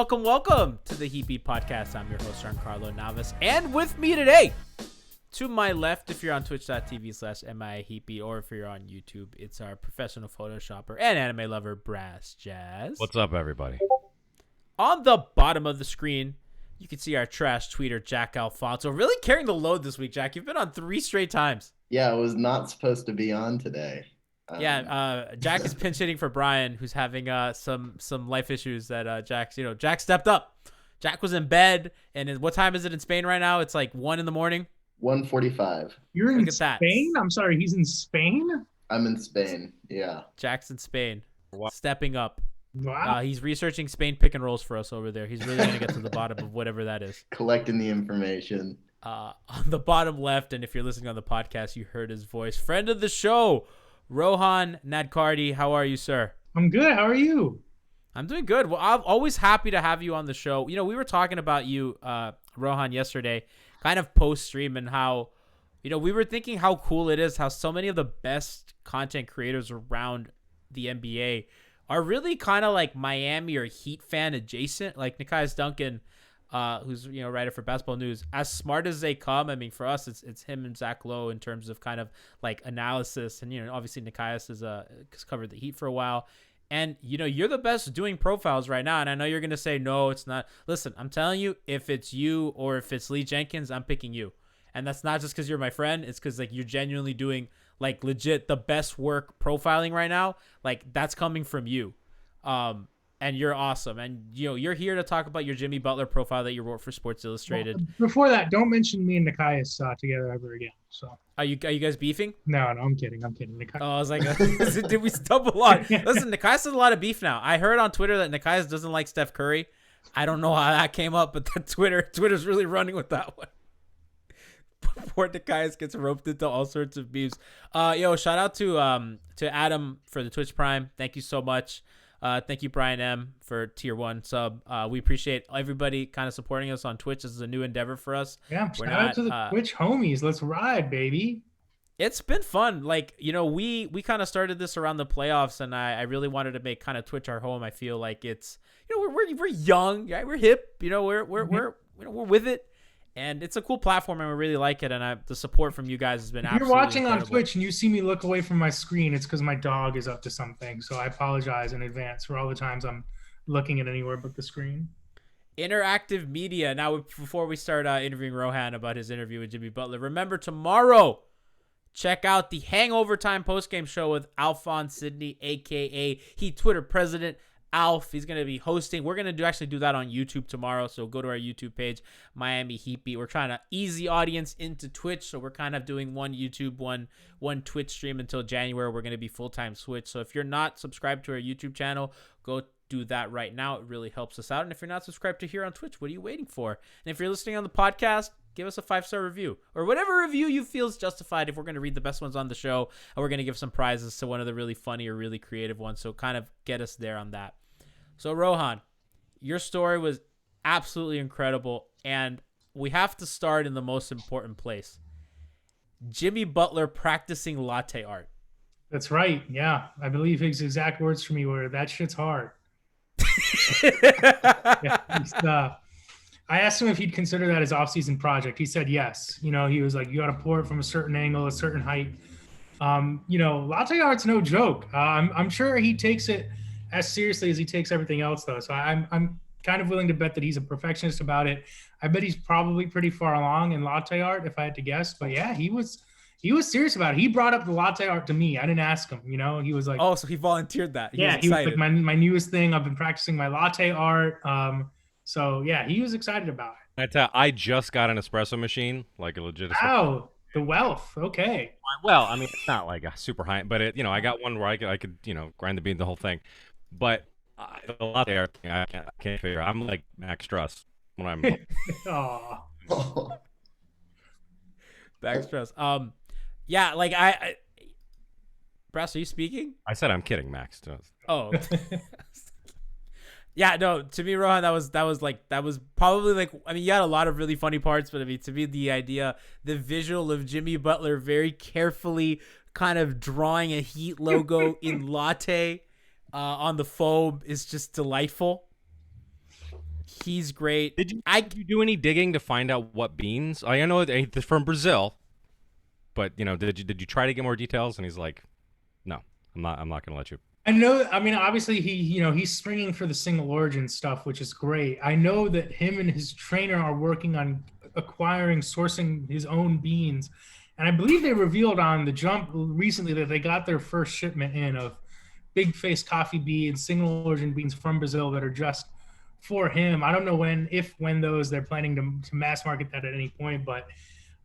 Welcome to the Heat Beat Podcast. I'm your host, Giancarlo Navas, and with me today, to my left, if you're on twitch.tv/MIAHeatBeat, or if you're on YouTube, it's our professional photoshopper and anime lover, BrassJazz. What's up, everybody? On the bottom of the screen, you can see our trash tweeter, Jack Alfonso. Really carrying the load this week, Jack. You've been on 3 straight times. Yeah, I was not supposed to be on today. Jack is pinch hitting for Brian, who's having some life issues that Jack stepped up. Jack was in bed, and what time is it in Spain right now? It's like 1 in the morning. 1:45. You're in Spain? I'm sorry, he's in Spain? I'm in Spain, yeah. Jack's in Spain. Wow. Stepping up. Wow. He's researching Spain pick and rolls for us over there. He's really going to get to the bottom of whatever that is. Collecting the information. On the bottom left, and if you're listening on the podcast, you heard his voice. Friend of the show, Rohan Nadkarni. How are you, sir? I'm good. How are you? I'm doing good. Well, I'm always happy to have you on the show. You know, we were talking about you, Rohan, yesterday, kind of post-stream, and how, we were thinking how cool it is how so many of the best content creators around the NBA are really kind of like Miami or Heat fan adjacent. Like Nikias Duncan, who's writer for Basketball News, as smart as they come. I mean, for us, it's him and Zach Lowe in terms of kind of like analysis, and obviously Nikias has covered the Heat for a while, and you're the best doing profiles right now. And I know you're gonna say no, it's not. Listen, I'm telling you, if it's you or if it's Lee Jenkins, I'm picking you, and that's not just because you're my friend. It's because like you're genuinely doing like legit the best work profiling right now. Like that's coming from you. And you're awesome. And, you're here to talk about your Jimmy Butler profile that you wrote for Sports Illustrated. Well, before that, don't mention me and Nikias together ever again. So Are you guys beefing? No, I'm kidding. I was like, did we stumble on? Listen, Nikias has a lot of beef now. I heard on Twitter that Nikias doesn't like Steph Curry. I don't know how that came up, but Twitter's really running with that one. Poor Nikias gets roped into all sorts of beefs. Shout out to Adam for the Twitch Prime. Thank you so much. Thank you, Brian M, for tier 1 sub. We appreciate everybody kind of supporting us on Twitch. This is a new endeavor for us. Yeah, shout out to the Twitch homies. Let's ride, baby. It's been fun. Like, we kind of started this around the playoffs, and I really wanted to make kind of Twitch our home. I feel like it's, we're young, right? We're hip, we're with it. And it's a cool platform, and we really like it. And the support from you guys has been absolutely incredible. If you're watching incredible. on Twitch and you see me look away from my screen, it's because my dog is up to something. So I apologize in advance for all the times I'm looking at anywhere but the screen. Interactive media. Now, before we start interviewing Rohan about his interview with Jimmy Butler, remember tomorrow, check out the Hangover Time postgame show with Alphonse Sidney, a.k.a. Heat Twitter president, Alf. He's going to be hosting. We're going to actually do that on YouTube tomorrow, so go to our YouTube page, Miami Heat Beat. We're trying to ease the audience into Twitch, so we're kind of doing one YouTube, one Twitch stream until January. We're going to be full-time Switch, so if you're not subscribed to our YouTube channel, go do that right now. It really helps us out. And if you're not subscribed to here on Twitch, what are you waiting for? And if you're listening on the podcast, give us a 5-star review, or whatever review you feel is justified. If we're going to read the best ones on the show, and we're going to give some prizes to one of the really funny or really creative ones, so kind of get us there on that. So, Rohan, your story was absolutely incredible, and we have to start in the most important place. Jimmy Butler practicing latte art. That's right. Yeah. I believe his exact words for me were, that shit's hard. I asked him if he'd consider that his off-season project. He said yes. He was like, you got to pour it from a certain angle, a certain height. Latte art's no joke. I'm sure he takes it as seriously as he takes everything else, though. So I'm kind of willing to bet that he's a perfectionist about it. I bet he's probably pretty far along in latte art, if I had to guess. But yeah, he was He was serious about it. He brought up the latte art to me. I didn't ask him, you know. He was like, Oh, so he volunteered that. He was he was excited. like, my newest thing. I've been practicing my latte art. So yeah, he was excited about it. I just got an espresso machine, like a legit. Wow, the wealth. Okay. Well, I mean, it's not like a super high, but it, I got one where I could, grind the bean, the whole thing. But a lot there, I can't figure out. I'm like Max Truss when I'm. Oh. Back stress. Yeah, like I Brass, are you speaking? I said I'm kidding, Max. Oh. Yeah, no, to me, Rohan, that was probably like, I mean, you had a lot of really funny parts, but I mean, to me, the visual of Jimmy Butler very carefully kind of drawing a Heat logo in latte on the foam is just delightful. He's great. Did you do any digging to find out what beans? I know they're from Brazil, but did you try to get more details? And he's like, no, I'm not going to let you. I know. I mean, obviously, he's springing for the single origin stuff, which is great. I know that him and his trainer are working on sourcing his own beans, and I believe they revealed on the jump recently that they got their first shipment in of big face coffee beans, single origin beans from Brazil that are just for him. I don't know when they're planning to mass market that at any point, but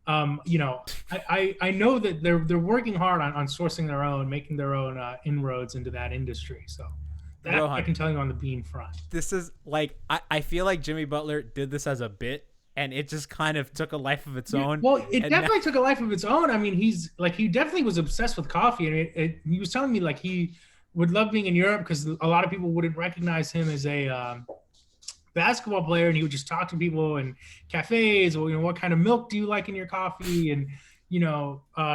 I know that they're working hard on sourcing their own, making their own inroads into that industry. So that Rohan, I can tell you on the bean front. This is like, I feel like Jimmy Butler did this as a bit, and it just kind of took a life of its own. Well, it definitely took a life of its own. I mean, he definitely was obsessed with coffee, and he was telling me like he would love being in Europe because a lot of people wouldn't recognize him as a basketball player, and he would just talk to people in cafes, or what kind of milk do you like in your coffee, and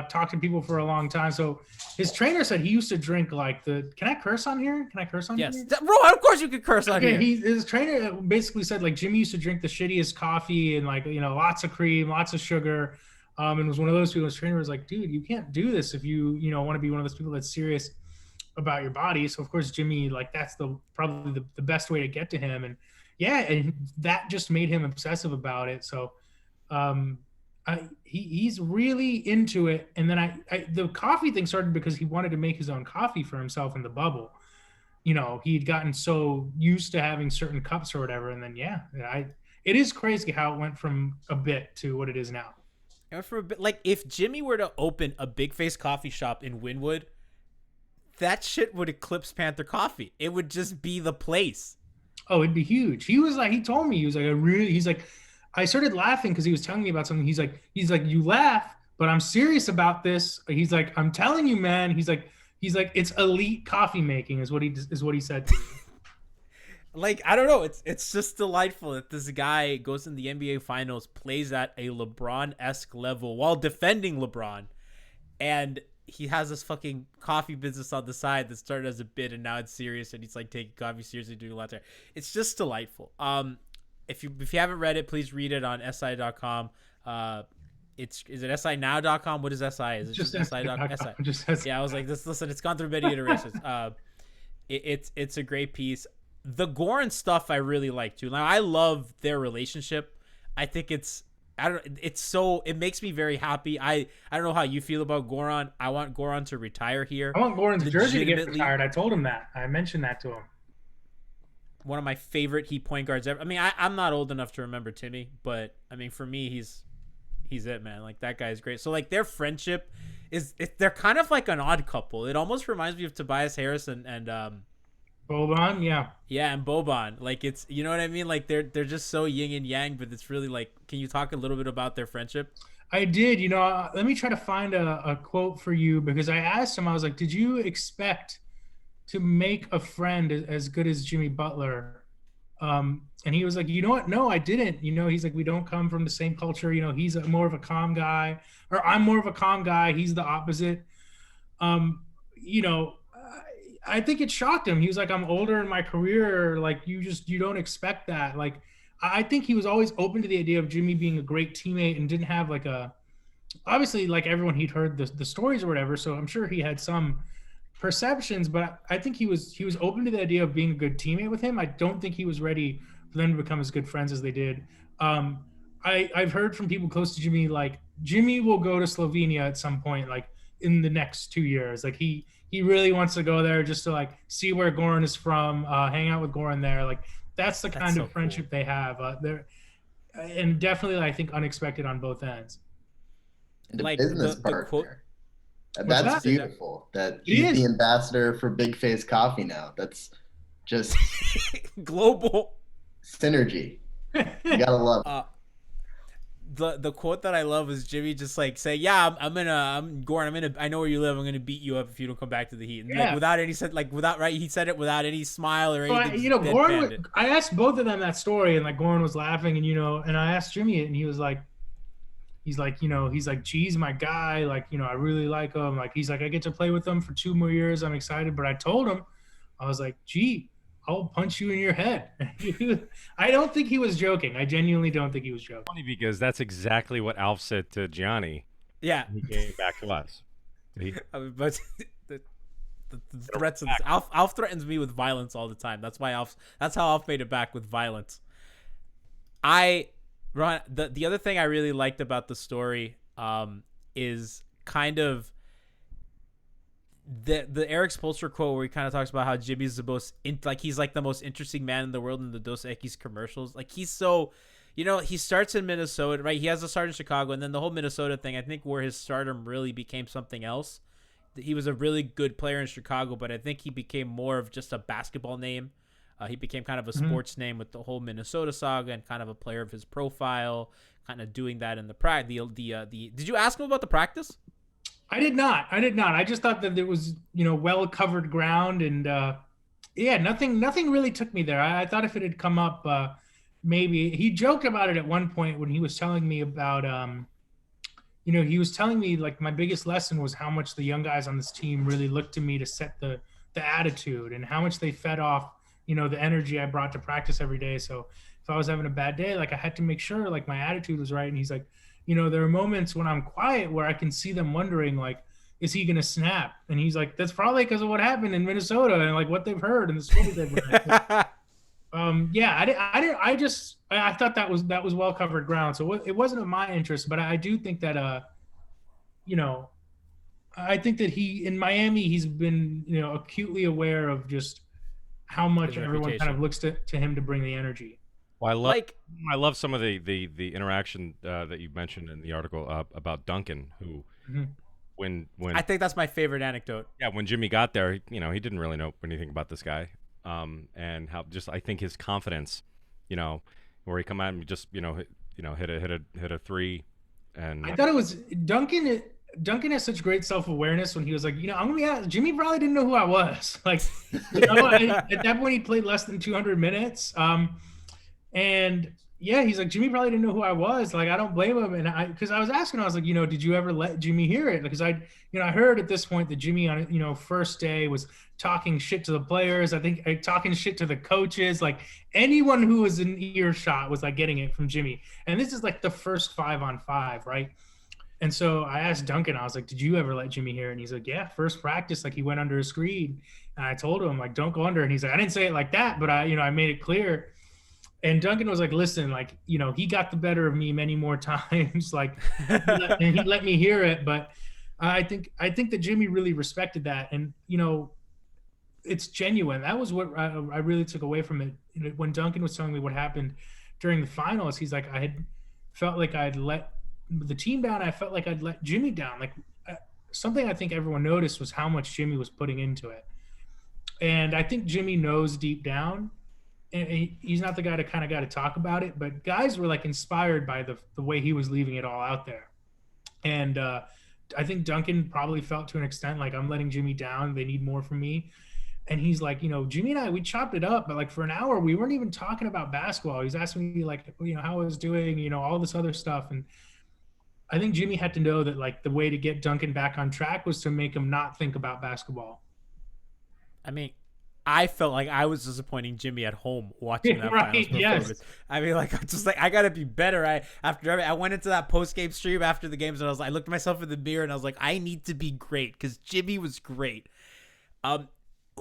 talk to people for a long time. So his trainer said he used to drink like can I curse on here? Can I curse on yes. here? Yes, bro. Of course you could curse on here. His trainer basically said like Jimmy used to drink the shittiest coffee and like lots of cream, lots of sugar, and was one of those people. His trainer was like, dude, you can't do this if you want to be one of those people that's serious about your body. So of course Jimmy, like, that's probably the best way to get to him. And yeah, and that just made him obsessive about it. So he's really into it. And then the coffee thing started because he wanted to make his own coffee for himself in the bubble. He'd gotten so used to having certain cups or whatever. And then, it is crazy how it went from a bit to what it is now. And for a bit, like, if Jimmy were to open a big face coffee shop in Wynwood, that shit would eclipse Panther Coffee. It would just be the place. Oh, it'd be huge. He told me, I started laughing because he was telling me about something. He's like, you laugh, but I'm serious about this. He's like, I'm telling you, man. He's like, it's elite coffee making is what he said to me. Like, I don't know. It's just delightful that this guy goes in the NBA finals, plays at a LeBron-esque level while defending LeBron. And he has this fucking coffee business on the side that started as a bit and now it's serious, and he's like taking coffee seriously, doing a lot there. It's just delightful. If you haven't read it, please read it on si.com. Is it sinow.com? What is SI? Is it just si.com? Yeah, I was like, listen, it's gone through many iterations. It's a great piece. The Goran stuff I really like too. Now, I love their relationship. I think it makes me very happy. I don't know how you feel about Goran. I want Goran to retire here. I want Goran's jersey to get retired. I told him that. I mentioned that to him. One of my favorite Heat point guards ever. I mean, I'm not old enough to remember Timmy, but I mean, for me, he's it, man. Like, that guy is great. So like, their friendship they're kind of like an odd couple. It almost reminds me of Tobias Harris and Boban, yeah. Yeah, and Boban. Like, it's, you know what I mean? Like, they're just so yin and yang, but it's really like, can you talk a little bit about their friendship? I did. Let me try to find a quote for you, because I asked him, I was like, did you expect to make a friend as good as Jimmy Butler? And he was like, you know what? No, I didn't. He's like, we don't come from the same culture. He's more of a calm guy, or I'm more of a calm guy. He's the opposite. I think it shocked him. He was like, I'm older in my career. Like, you don't expect that. Like, I think he was always open to the idea of Jimmy being a great teammate and didn't have obviously, like everyone, he'd heard the stories or whatever. So I'm sure he had some perceptions, but I think he was open to the idea of being a good teammate with him. I don't think he was ready for them to become as good friends as they did. I've heard from people close to Jimmy, like, Jimmy will go to Slovenia at some point, like in the next 2 years. Like he really wants to go there just to like see where Goran is from, hang out with Goran there. Like that's the kind of friendship they have. And definitely, I think, unexpected on both ends. And Like business the partner. quote. That's that? beautiful. That It he's is. the ambassador for Big Face Coffee now. That's just Global. synergy. You gotta love it. The quote that I love is Jimmy just like say, "Yeah, I'm Goran. I know where you live. I'm gonna beat you up if you don't come back to the Heat." And Yeah. like without any he said it without any smile or So anything. Goran. I asked both of them that story, and like Goran was laughing, and and I asked Jimmy it, and he was like, he's like, G's my guy. Like, I really like him. Like, he's like, I get to play with him for 2 more years. I'm excited. But I told him, I was like, G, I'll punch you in your head. I don't think he was joking. I genuinely don't think he was joking. Funny because that's exactly what Alf said to Gianni. Yeah. He came back to us. But the threats of this, Alf threatens me with violence all the time. That's how Alf made it back, with violence. Ron, the other thing I really liked about the story is kind of the Eric Spoelstra quote where he kind of talks about how Jimmy's the most he's like the most interesting man in the world in the Dos Equis commercials. Like he's so, he starts in Minnesota, right? He has a start in Chicago, and then the whole Minnesota thing, I think where his stardom really became something else. He was a really good player in Chicago, but I think he became more of just a basketball name. He became kind of a sports name with the whole Minnesota saga and kind of a player of his profile, kind of doing that in the practice. Did you ask him about the practice? I did not. I just thought that there was, well covered ground, and nothing really took me there. I thought if it had come up, maybe he joked about it at one point when he was telling me about, he was telling me like my biggest lesson was how much the young guys on this team really looked to me to set the attitude, and how much they fed off, the energy I brought to practice every day. So if I was having a bad day, like I had to make sure like my attitude was right. And he's like, there are moments when I'm quiet where I can see them wondering, like, is he going to snap? And he's like, that's probably because of what happened in Minnesota and like what they've heard and the stories they've heard. I thought that was well covered ground. So it wasn't of my interest, but I do think that, I think that he in Miami, he's been, acutely aware of just how much everyone kind of looks to him to bring the energy. Well, I love some of the interaction that you mentioned in the article about Duncan, who when I think that's my favorite anecdote. Yeah, when Jimmy got there, he didn't really know anything about this guy, and how just I think his confidence, where he come out and just hit a three, and I thought it was Duncan. Duncan has such great self-awareness when he was like, I'm gonna be honest, Jimmy probably didn't know who I was. Like, at that point he played less than 200 minutes. And yeah, he's like, Jimmy probably didn't know who I was. Like, I don't blame him. And because I was asking, I was like, did you ever let Jimmy hear it? Because I heard at this point that Jimmy on, first day was talking shit to the players. I think talking shit to the coaches, like anyone who was in earshot was like getting it from Jimmy. And this is like the first 5-on-5, right? And so I asked Duncan, I was like, did you ever let Jimmy hear it? And he's like, yeah, first practice, like he went under a screen. And I told him, like, don't go under. And he's like, I didn't say it like that, but I made it clear. And Duncan was like, listen, like, he got the better of me many more times. Like, and he let me hear it. But I think that Jimmy really respected that. And, it's genuine. That was what I really took away from it. When Duncan was telling me what happened during the finals, he's like, I had felt like I'd let the team down. I felt like I'd let Jimmy down. Like something I think everyone noticed was how much Jimmy was putting into it. And I think Jimmy knows deep down, and he's not the guy to talk about it, but guys were like inspired by the way he was leaving it all out there. And I think Duncan probably felt to an extent like, I'm letting Jimmy down. They need more from me. And he's like, Jimmy and I, we chopped it up, but like for an hour, we weren't even talking about basketball. He's asking me like, how I was doing, all this other stuff. And I think Jimmy had to know that like the way to get Duncan back on track was to make him not think about basketball. I mean, I felt like I was disappointing Jimmy at home watching that finals performance. Yes. I mean, like, I'm just like, I gotta be better. I went into that post game stream after the games, and I looked at myself in the mirror, and I was like, I need to be great because Jimmy was great.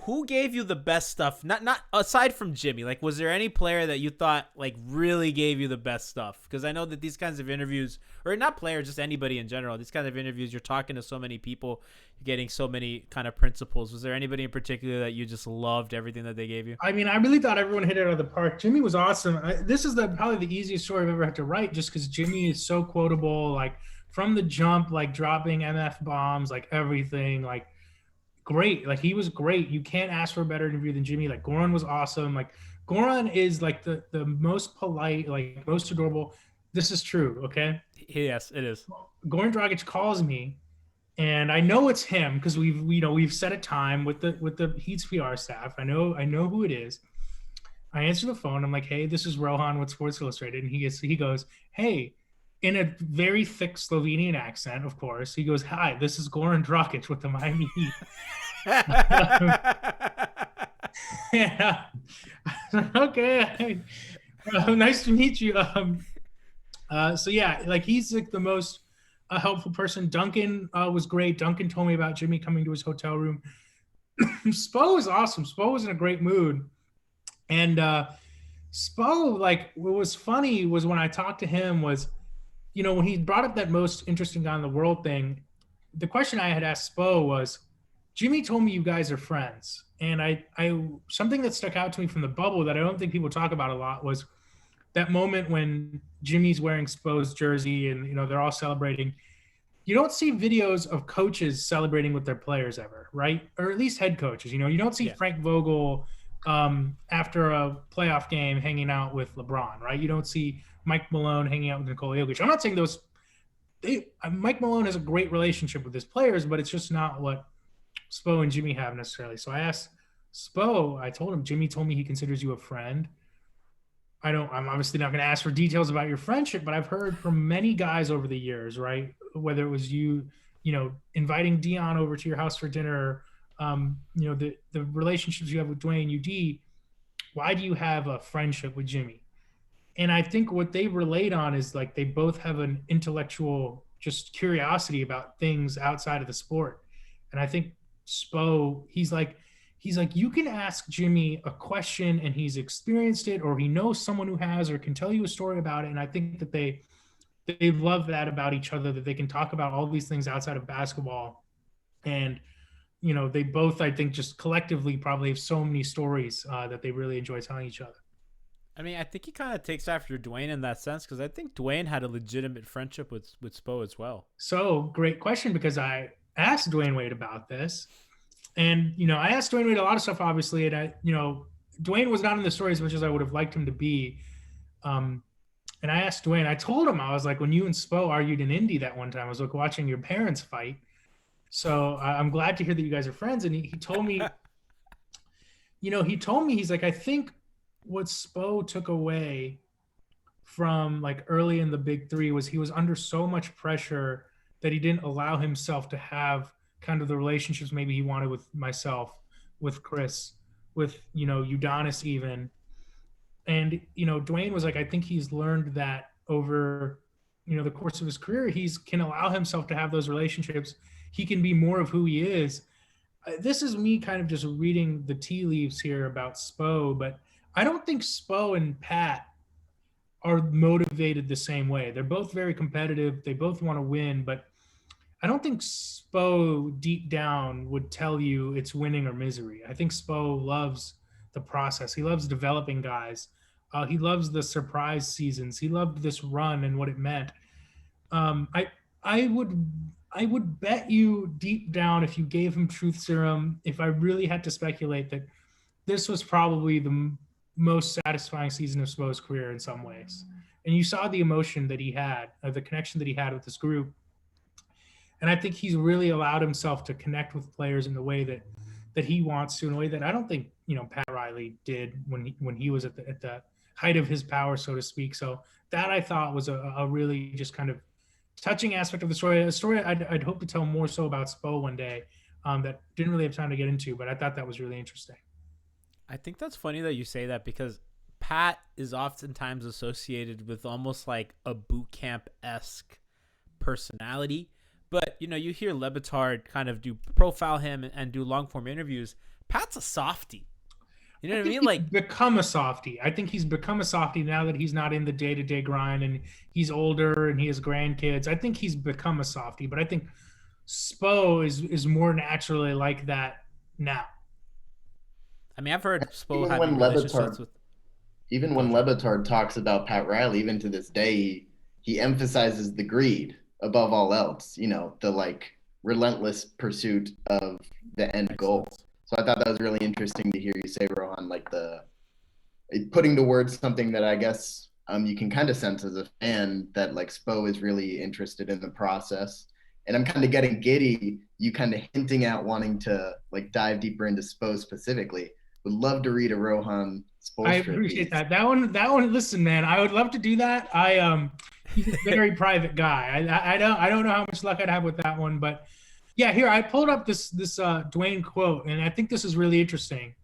who gave you the best stuff? Not aside from Jimmy. Like, was there any player that you thought like really gave you the best stuff? Because I know that these kinds of interviews, or not player, just anybody in general, these kinds of interviews, you're talking to so many people, you're getting so many kind of principles. Was there anybody in particular that you just loved everything that they gave you? I mean, I really thought everyone hit it out of the park. Jimmy was awesome. This is probably the easiest story I've ever had to write, just because Jimmy is so quotable. Like from the jump, like dropping MF bombs, like everything, like. Great. Like he was great. You can't ask for a better interview than Jimmy. Like Goran was awesome. Like Goran is like the most polite, like most adorable. This is true. Okay. Yes, it is. Goran Dragic calls me and I know it's him because we've set a time with the Heat's PR staff. I know who it is. I answer the phone. I'm like, hey, this is Rohan with Sports Illustrated. And he goes, hey, in a very thick Slovenian accent, of course. He goes, hi, this is Goran Dragic with the Miami Heat. Yeah. Okay. Nice to meet you. So yeah, like he's like the most helpful person. Duncan was great. Duncan told me about Jimmy coming to his hotel room. Spo was awesome. Spo was in a great mood. And Spo, like what was funny was when I talked to him was, you know, when he brought up that most interesting guy in the world thing, the question I had asked Spo was, Jimmy told me you guys are friends. And I something that stuck out to me from the bubble that I don't think people talk about a lot was that moment when Jimmy's wearing Spo's jersey and, you know, they're all celebrating. You don't see videos of coaches celebrating with their players ever, right? Or at least head coaches. You know, you don't see Frank Vogel after a playoff game hanging out with LeBron, right? You don't see Mike Malone hanging out with Nikola Jokic. I'm not saying Mike Malone has a great relationship with his players, but it's just not what Spo and Jimmy have necessarily. So I asked Spo, I told him, Jimmy told me he considers you a friend. I'm obviously not going to ask for details about your friendship, but I've heard from many guys over the years, right? Whether it was you know, inviting Dion over to your house for dinner, you know, the relationships you have with Dwyane UD, why do you have a friendship with Jimmy? And I think what they relate on is like they both have an intellectual just curiosity about things outside of the sport. And I think Spo, he's like, you can ask Jimmy a question and he's experienced it, or he knows someone who has, or can tell you a story about it. And I think that they love that about each other, that they can talk about all these things outside of basketball. And, you know, they both, I think, just collectively probably have so many stories that they really enjoy telling each other. I mean, I think he kind of takes after Dwyane in that sense, because I think Dwyane had a legitimate friendship with Spo as well. So great question, because I asked Dwyane Wade about this. And, you know, I asked Dwyane Wade a lot of stuff, obviously. And, Dwyane was not in the story as much as I would have liked him to be. And I asked Dwyane, I told him, I was like, when you and Spo argued in Indy that one time, I was like watching your parents fight. So I'm glad to hear that you guys are friends. And he told me, he's like, I think what Spo took away from like early in the Big Three was he was under so much pressure that he didn't allow himself to have kind of the relationships maybe he wanted with myself, with Chris, with, Udonis even. And, Dwyane was like, I think he's learned that over, the course of his career, can allow himself to have those relationships. He can be more of who he is. This is me kind of just reading the tea leaves here about Spo, but I don't think Spo and Pat are motivated the same way. They're both very competitive. They both want to win, but I don't think Spo deep down would tell you it's winning or misery. I think Spo loves the process. He loves developing guys. He loves the surprise seasons. He loved this run and what it meant. I would bet you deep down, if you gave him truth serum, if I really had to speculate, that this was probably the most satisfying season of Spo's career in some ways. And you saw the emotion that he had, the connection that he had with this group. And I think he's really allowed himself to connect with players in the way that he wants to, in a way that I don't think, Pat Riley did when he was at the height of his power, so to speak. So that I thought was a really just kind of touching aspect of the story, a story I'd hope to tell more so about Spo one day, that didn't really have time to get into, but I thought that was really interesting. I think that's funny that you say that, because Pat is oftentimes associated with almost like a boot camp-esque personality. But, you hear Le Batard kind of profile him and do long-form interviews. Pat's a softie. You know I what I think mean? Like, he's become a softie. I think he's become a softie now that he's not in the day-to-day grind and he's older and he has grandkids. I think he's become a softie, but I think Spo is more naturally like that now. I mean, I've heard Spo Even having when relationships Levitard, with. even when Levitard talks about Pat Riley, even to this day, he emphasizes the greed above all else. You know, the like relentless pursuit of the end goal. So I thought that was really interesting to hear you say, Rohan, like putting to words something that I guess you can kind of sense as a fan, that like Spo is really interested in the process. And I'm kind of getting giddy, you kind of hinting at wanting to like dive deeper into Spo specifically. Would love to read a Rohan Spo. I appreciate that. That one. Listen, man, I would love to do that. He's a very private guy. I don't know how much luck I'd have with that one, but yeah, here I pulled up this Dwyane quote, and I think this is really interesting.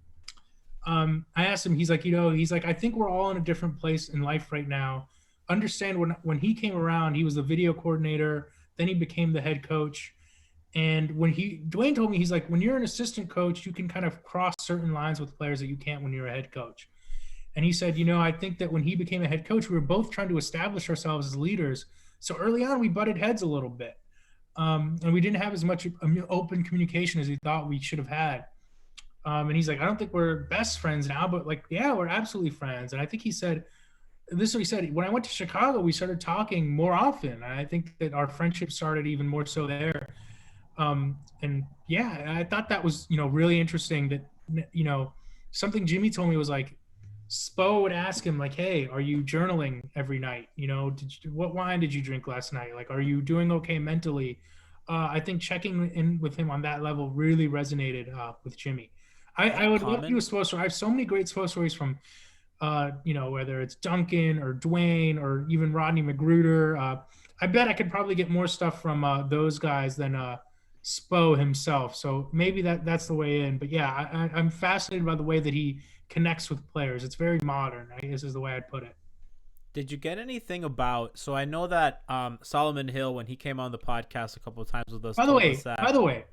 I asked him, he's like, I think we're all in a different place in life right now. Understand when he came around, he was the video coordinator, then he became the head coach. And Dwyane told me, he's like, when you're an assistant coach, you can kind of cross certain lines with players that you can't when you're a head coach. And he said, I think that when he became a head coach, we were both trying to establish ourselves as leaders. So early on, we butted heads a little bit. And we didn't have as much open communication as we thought we should have had. And he's like, I don't think we're best friends now, but like, yeah, we're absolutely friends. And I think he said, this is what he said, when I went to Chicago, we started talking more often. And I think that our friendship started even more so there. And yeah, I thought that was, really interesting that, something Jimmy told me was like, Spo would ask him like, hey, are you journaling every night? What wine did you drink last night? Like, are you doing okay mentally? I think checking in with him on that level really resonated with Jimmy. I would love to do a Spo story. I have so many great Spo stories from, whether it's Duncan or Dwyane or even Rodney Magruder. I bet I could probably get more stuff from those guys than Spo himself. So maybe that's the way in. But yeah, I'm fascinated by the way that he connects with players. It's very modern, I guess is the way I'd put it. Did you get anything about? So I know that Solomon Hill, when he came on the podcast a couple of times with us. By the way,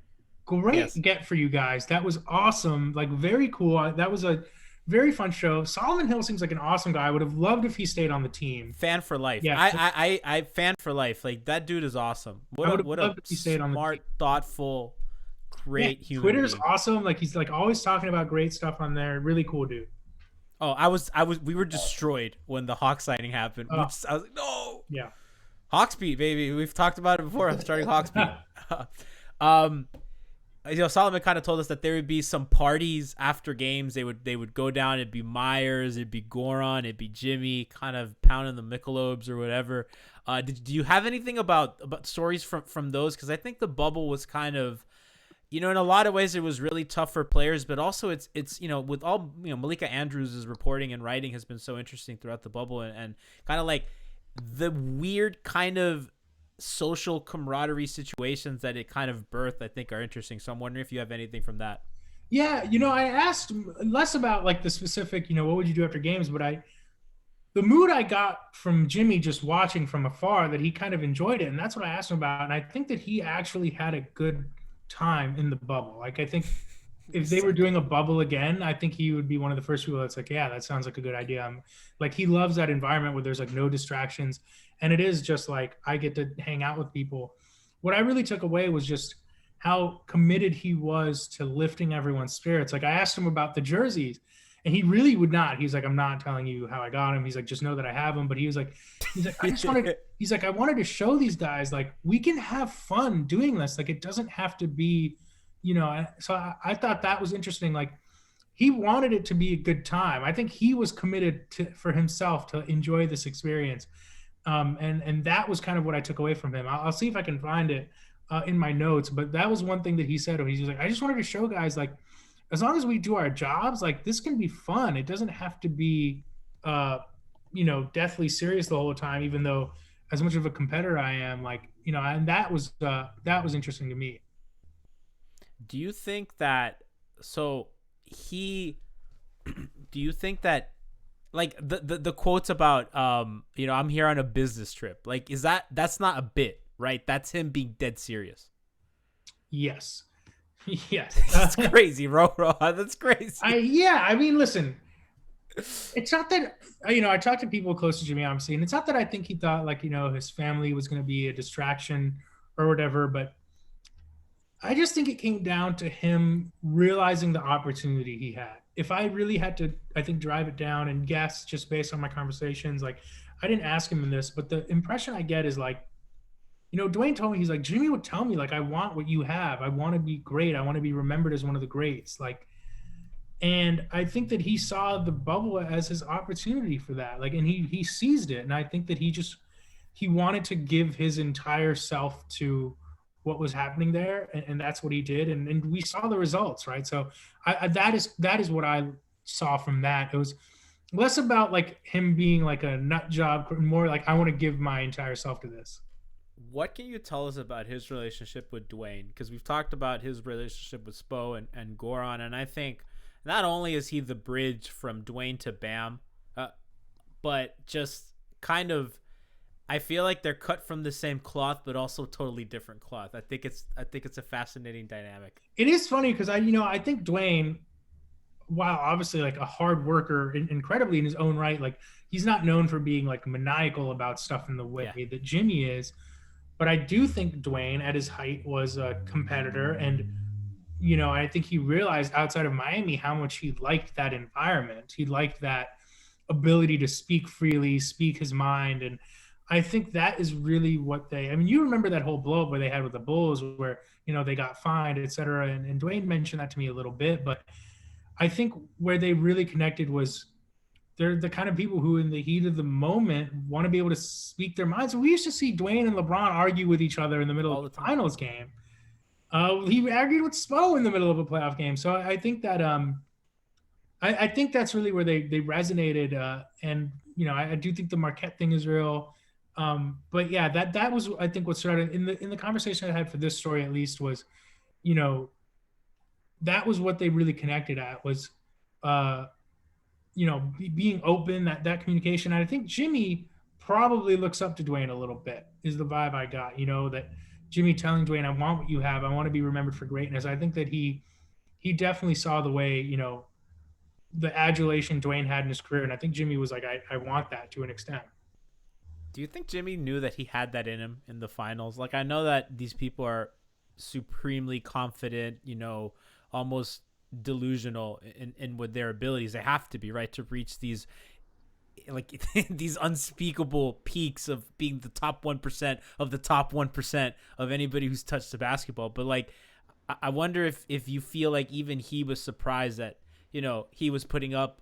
great get for you guys. That was awesome. Like very cool. That was a very fun show. Solomon Hill seems like an awesome guy. I would have loved if he stayed on the team. Fan for life. Yeah, I fan for life. Like that dude is awesome. What a smart, thoughtful, great human. Twitter's being. awesome. Like he's like always talking about great stuff on there. Really cool dude. Oh, we were destroyed when the Hawks signing happened. I was like, no. Yeah. Hawks beat, baby. We've talked about it before. I'm starting Hawks beat. Solomon kind of told us that there would be some parties after games. They would go down. It'd be Myers, it'd be Goran, it'd be Jimmy, kind of pounding the Michelobes or whatever. Do you have anything about stories from those? Because I think the bubble was kind of, in a lot of ways it was really tough for players, but also it's with all Malika Andrews' reporting and writing has been so interesting throughout the bubble, and kind of like the weird kind of social camaraderie situations that it kind of birthed, I think are interesting. So I'm wondering if you have anything from that. Yeah, I asked less about like the specific, what would you do after games, but the mood I got from Jimmy just watching from afar, that he kind of enjoyed it, and that's what I asked him about. And I think that he actually had a good time in the bubble. Like I think if they were doing a bubble again, I think he would be one of the first people that's like, yeah, that sounds like a good idea. Like he loves that environment where there's like no distractions, and it is just like I get to hang out with people. What I really took away was just how committed he was to lifting everyone's spirits. Like I asked him about the jerseys, and he really would not. He's like, I'm not telling you how I got him. He's like, just know that I have them. But he's like, I just wanted. He's like, I wanted to show these guys like we can have fun doing this. Like it doesn't have to be, So I thought that was interesting. Like he wanted it to be a good time. I think he was committed for himself to enjoy this experience. And that was kind of what I took away from him. I'll see if I can find it in my notes, but that was one thing that he said. He's like, I just wanted to show guys, like, as long as we do our jobs, like this can be fun. It doesn't have to be, deathly serious the whole time, even though as much of a competitor I am, like, and that was interesting to me. Do you think that, like the quotes about, I'm here on a business trip, like, that's not a bit, right? That's him being dead serious. Yes. Yes. That's crazy, Rohan. That's crazy. I mean, listen, it's not that, I talked to people close to Jimmy, obviously, and it's not that I think he thought like, his family was going to be a distraction or whatever, but I just think it came down to him realizing the opportunity he had. If I really had to, I think, drive it down and guess just based on my conversations, like I didn't ask him in this, but the impression I get is like, Dwyane told me, he's like, Jimmy would tell me, like, I want what you have. I want to be great. I want to be remembered as one of the greats. Like, and I think that he saw the bubble as his opportunity for that. Like, and he seized it. And I think that he wanted to give his entire self to what was happening there. And that's what he did. And we saw the results, right? So that is what I saw from that. It was less about like him being like a nut job, more like, I want to give my entire self to this. What can you tell us about his relationship with Dwyane? Because we've talked about his relationship with Spo and Goran, and I think not only is he the bridge from Dwyane to Bam, but just kind of, I feel like they're cut from the same cloth, but also totally different cloth. I think it's a fascinating dynamic. It is funny because I think Dwyane, while obviously like a hard worker, incredibly in his own right, like he's not known for being like maniacal about stuff in the way that Jimmy is. But I do think Dwyane at his height was a competitor. And, I think he realized outside of Miami how much he liked that environment. He liked that ability to speak freely, speak his mind. And I think that is really what you remember that whole blow up where they had with the Bulls where, they got fined, et cetera. And Dwyane mentioned that to me a little bit. But I think where they really connected was they're the kind of people who in the heat of the moment want to be able to speak their minds. We used to see Dwyane and LeBron argue with each other in the middle of the finals game. He argued with Spo in the middle of a playoff game. So I think that I think that's really where they resonated. And, I do think the Marquette thing is real. But yeah, that was, I think, what started in the conversation I had for this story, at least, was, that was what they really connected at was, being open, that communication. And I think Jimmy probably looks up to Dwyane a little bit, is the vibe I got, that Jimmy telling Dwyane, I want what you have. I want to be remembered for greatness. I think that he definitely saw the way, the adulation Dwyane had in his career. And I think Jimmy was like, I want that to an extent. Do you think Jimmy knew that he had that in him in the finals? Like, I know that these people are supremely confident, almost delusional in with their abilities. They have to be, right, to reach these like these unspeakable peaks of being the top 1% of the top 1% of anybody who's touched the basketball. But like, I wonder if you feel like even he was surprised that he was putting up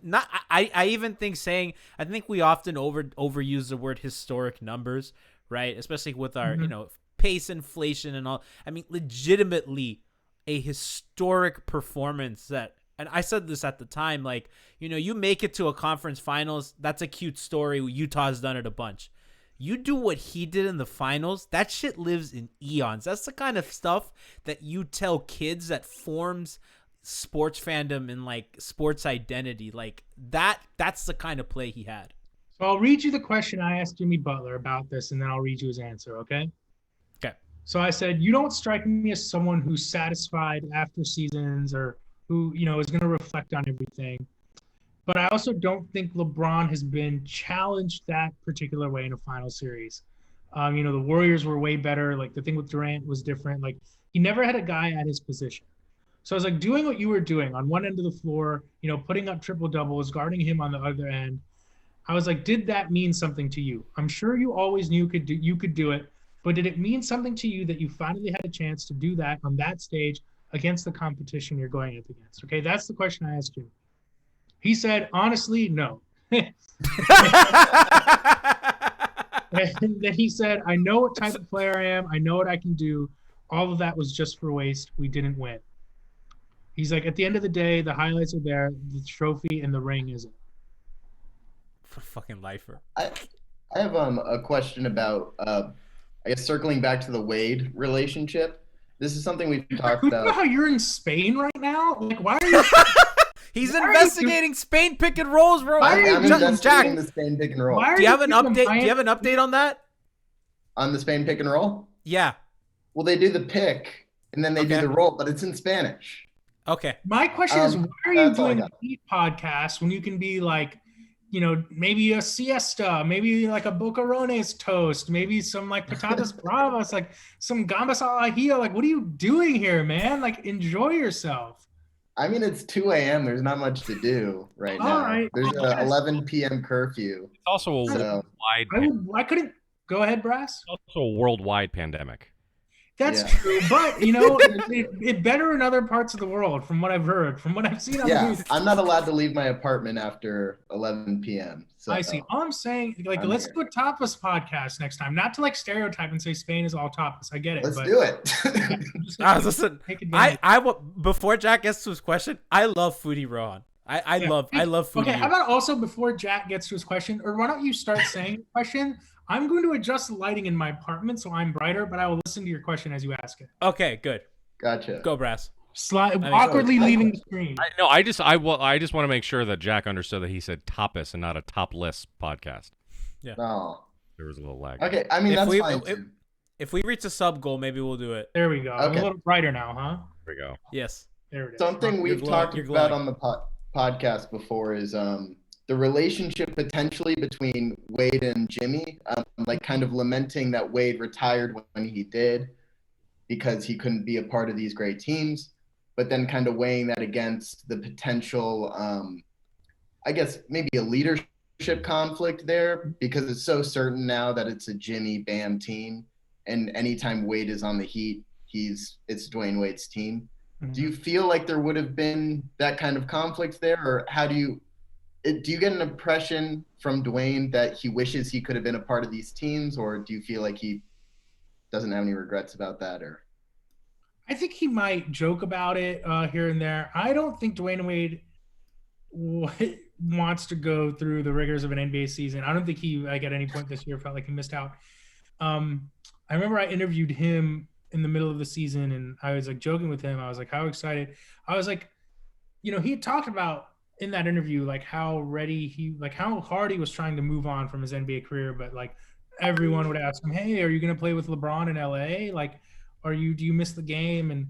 not. I even think I think we often overuse the word historic numbers, right? Especially with our pace inflation and all. I mean, legitimately a historic performance that, and I said this at the time, like, you make it to a conference finals, that's a cute story. Utah's done it a bunch. You do what he did in the finals, that shit lives in eons. That's the kind of stuff that you tell kids that forms sports fandom and like sports identity. Like that's the kind of play he had. So I'll read you the question I asked Jimmy Butler about this, and then I'll read you his answer, okay? Okay. So I said, you don't strike me as someone who's satisfied after seasons or who, is going to reflect on everything. But I also don't think LeBron has been challenged that particular way in a final series. The Warriors were way better. Like the thing with Durant was different. Like he never had a guy at his position. So I was like, doing what you were doing on one end of the floor, putting up triple doubles, guarding him on the other end. I was like, did that mean something to you? I'm sure you always knew you could do it. But did it mean something to you that you finally had a chance to do that on that stage against the competition you're going up against? Okay, that's the question I asked you. He said, honestly, no. And then he said, I know what type of player I am. I know what I can do. All of that was just for waste. We didn't win. He's like, at the end of the day, the highlights are there. The trophy and the ring isn't. Fucking lifer. I have a question about I guess circling back to the Wade relationship. This is something we've talked You about. know how you're in Spain right now? Like, why are you? He's investigating Spain pick and rolls, bro. I'm Jack, investigating the Spain pick and roll. do you have an update? Do you have an update on that? On the Spain pick and roll? Yeah. Well, they do the pick, and then they do Okay. the roll, but it's in Spanish. Okay. My question is, why are you that's all I doing a got. Heat podcast when you can be like, you know, maybe a siesta, maybe like a bocarones toast, maybe some like patatas bravas, like some gambas al ajillo. Like, what are you doing here, man? Like, enjoy yourself. I mean, it's 2 a.m. There's not much to do right All now. right. There's Yes. a 11 p.m. curfew. It's also a So worldwide. I couldn't go ahead, Brass. Also a worldwide pandemic. That's Yeah. true, but you know, it better in other parts of the world, from what I've heard, from what I've seen on the yeah, news. I'm not allowed to leave my apartment after 11 p.m. So I see. All I'm saying, like, I'm let's here. do a tapas podcast next time. Not to like stereotype and say Spain is all tapas. I get it. Let's but do it. just, Listen, take advantage. before Jack gets to his question, I love foodie Rohan. I love foodie. Okay, how about also before Jack gets to his question, or why don't you start saying your question? I'm going to adjust the lighting in my apartment so I'm brighter, but I will listen to your question as you ask it. Okay, good. Gotcha. Go, Brass. Awkwardly leaving the screen. I just want to make sure that Jack understood that he said tapas and not a topless podcast. No. There was a little lag. Okay, I mean, If that's we- fine. if- too. If we reach a sub goal, maybe we'll do it. There we go. I'm Okay. a little brighter now, huh? There we go. Yes. There it is. Something we've glowing- talked you're about glowing. on the podcast before is the relationship potentially between Wade and Jimmy, like kind of lamenting that Wade retired when he did because he couldn't be a part of these great teams, but then kind of weighing that against the potential, I guess maybe a leadership conflict there because it's so certain now that it's a Jimmy Bam team, and anytime Wade is on the Heat, it's Dwyane Wade's team. Do you feel like there would have been that kind of conflict there, or how do you get an impression from Dwyane that he wishes he could have been a part of these teams, or do you feel like he doesn't have any regrets about that? Or I think he might joke about it here and there. I don't think Dwyane Wade wants to go through the rigors of an NBA season. I don't think he, like, at any point this year felt like he missed out. I remember I interviewed him in the middle of the season, and I was like joking with him. I was like, how excited? I was like, you know, he had talked about in that interview, like how hard he was trying to move on from his NBA career, but like everyone would ask him, hey, are you going to play with LeBron in LA? Like, do you miss the game? And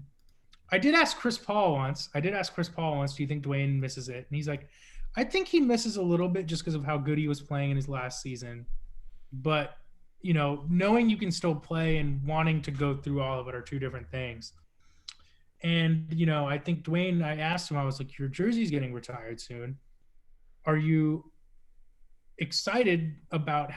I did ask Chris Paul once, do you think Dwyane misses it? And he's like, I think he misses a little bit just because of how good he was playing in his last season. But, you know, knowing you can still play and wanting to go through all of it are two different things. And, you know, I think Dwyane, I asked him, I was like, your jersey's getting retired soon. Are you excited about,